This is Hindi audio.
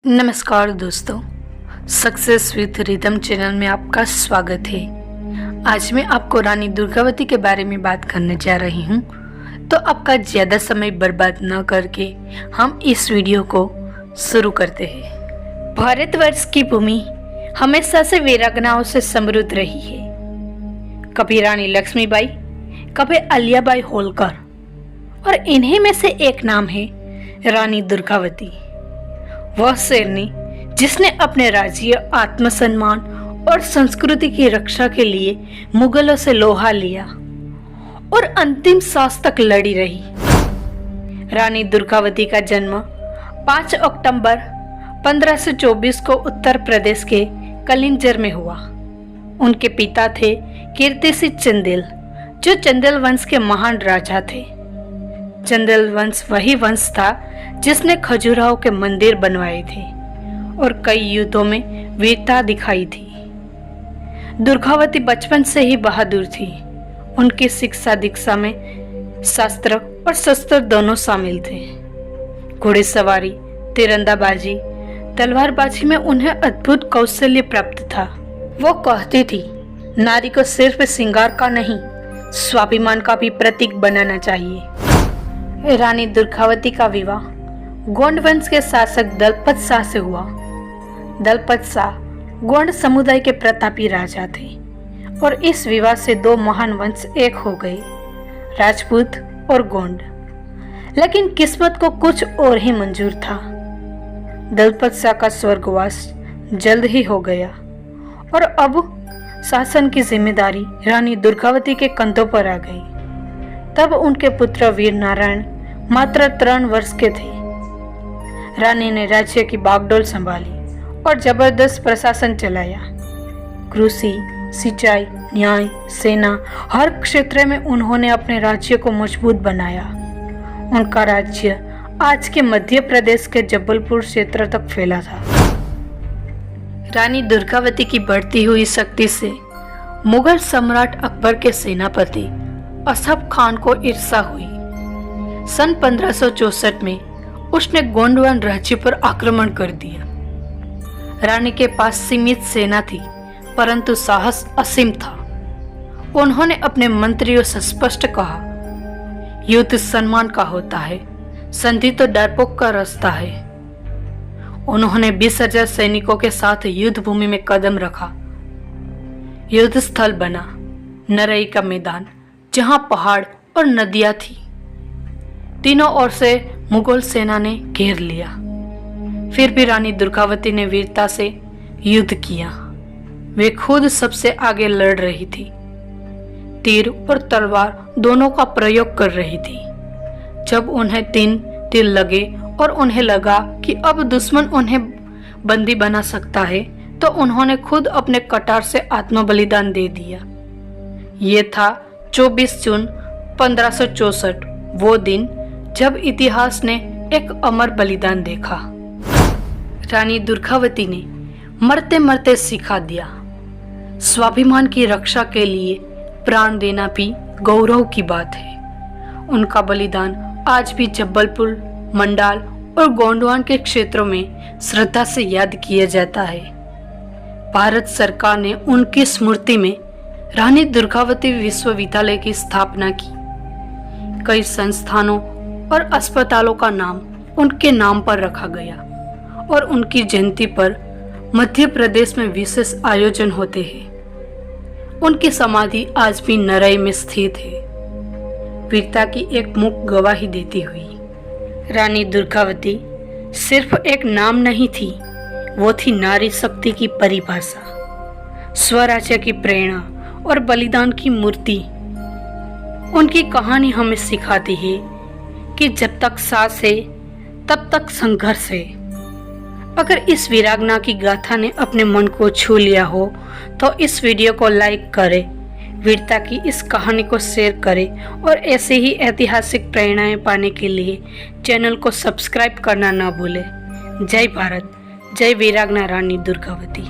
नमस्कार दोस्तों, सक्सेस विथ रिदम चैनल में आपका स्वागत है। आज मैं आपको रानी दुर्गावती के बारे में बात करने जा रही हूँ, तो आपका ज़्यादा समय बर्बाद न करके हम इस वीडियो को शुरू करते हैं। भारतवर्ष की भूमि हमेशा से वीरांगनाओं से समृद्ध रही है। कभी रानी लक्ष्मीबाई, कभी अहिल्याबाई होलकर, और इन्हीं में से एक नाम है रानी दुर्गावती। वह शेरनी जिसने अपने राज्य, आत्मसम्मान और संस्कृति की रक्षा के लिए मुगलों से लोहा लिया और अंतिम सांस तक लड़ी रही। रानी दुर्गावती का जन्म 5 अक्टूबर 1524 को उत्तर प्रदेश के कलिंजर में हुआ। उनके पिता थे कीर्ति सिंह चंदेल, जो चंदेल वंश के महान राजा थे। चंदेल वंश वही वंश था जिसने खजुराहो के मंदिर बनवाए थे और कई युद्धों में वीरता दिखाई थी। दुर्गावती बचपन से ही बहादुर थी। उनकी शिक्षा दीक्षा में शास्त्र और शस्त्र दोनों शामिल थे। घोड़ेसवारी, तीरंदाबाजी, तलवारबाजी में उन्हें अद्भुत कौशल्य प्राप्त था। वो कहती थी, नारी को सिर्फ श्रृंगार का नहीं, स्वाभिमान का भी प्रतीक बनाना चाहिए। रानी दुर्गावती का विवाह गोंड वंश के शासक दलपत शाह से हुआ। दलपत शाह गोंड समुदाय के प्रतापी राजा थे और इस विवाह से 2 महान वंश एक हो गए, राजपूत और गोंड। लेकिन किस्मत को कुछ और ही मंजूर था। दलपत शाह का स्वर्गवास जल्द ही हो गया और अब शासन की जिम्मेदारी रानी दुर्गावती के कंधों पर आ गई। तब उनके पुत्र वीर नारायण मात्र 3 वर्ष के थे। रानी ने राज्य की बागडोर संभाली और जबरदस्त प्रशासन चलाया। कृषि, सिंचाई, न्याय, सेना, हर क्षेत्र में उन्होंने अपने राज्य को मजबूत बनाया। उनका राज्य आज के मध्य प्रदेश के जबलपुर क्षेत्र तक फैला था। रानी दुर्गावती की बढ़ती हुई शक्ति से मुगल सम्राट अकबर के सेनापति असफ खान को ईर्ष्या हुई। सन 1564 में उसने गोंडवान राज्य पर आक्रमण कर दिया। रानी के पास सीमित सेना थी, परंतु साहस असीम था। उन्होंने अपने मंत्रियों से स्पष्ट कहा, युद्ध सम्मान का होता है, संधि तो डरपोक का रास्ता है। उन्होंने 20,000 सैनिकों के साथ युद्ध भूमि में कदम रखा। युद्ध स्थल बना नरई का मैदान, जहां पहाड़ और नदियां थी। तीनों ओर से मुगल सेना ने घेर लिया। फिर भी रानी दुर्गावती ने वीरता से युद्ध किया। वे खुद सबसे आगे लड़ रही थी। तीर और तलवार दोनों का प्रयोग कर रही थी। जब उन्हें 3 तीर लगे और उन्हें लगा कि अब दुश्मन उन्हें बंदी बना सकता है, तो उन्होंने खुद अपने कटार से आत्मबलिदान दे दिया। ये था 24 जून 1564, वो दिन जब इतिहास ने एक अमर बलिदान देखा। रानी दुर्गावती ने मरते मरते सिखा दिया, स्वाभिमान की रक्षा के लिए प्राण देना भी गौरव की बात है। उनका बलिदान आज भी जबलपुर, मंडाल और गोंडवान के क्षेत्रों में श्रद्धा से याद किया जाता है। भारत सरकार ने उनकी स्मृति में रानी दुर्गावती विश्वविद्यालय की स्थापना की। कई संस्थानों और अस्पतालों का नाम उनके नाम पर रखा गया और उनकी जयंती पर मध्य प्रदेश में विशेष आयोजन होते हैं। उनकी समाधि आज भी नरई में स्थित है, वीरता की एक मुख गवाही देती हुई। रानी दुर्गावती सिर्फ एक नाम नहीं थी, वो थी नारी शक्ति की परिभाषा, स्वराज्य की प्रेरणा और बलिदान की मूर्ति। उनकी कहानी हमें सिखाती है कि जब तक सांस है तब तक संघर्ष है। अगर इस वीरांगना की गाथा ने अपने मन को छू लिया हो तो इस वीडियो को लाइक करें, वीरता की इस कहानी को शेयर करें और ऐसे ही ऐतिहासिक प्रेरणाएं पाने के लिए चैनल को सब्सक्राइब करना ना भूलें। जय भारत, जय वीरांगना रानी दुर्गावती।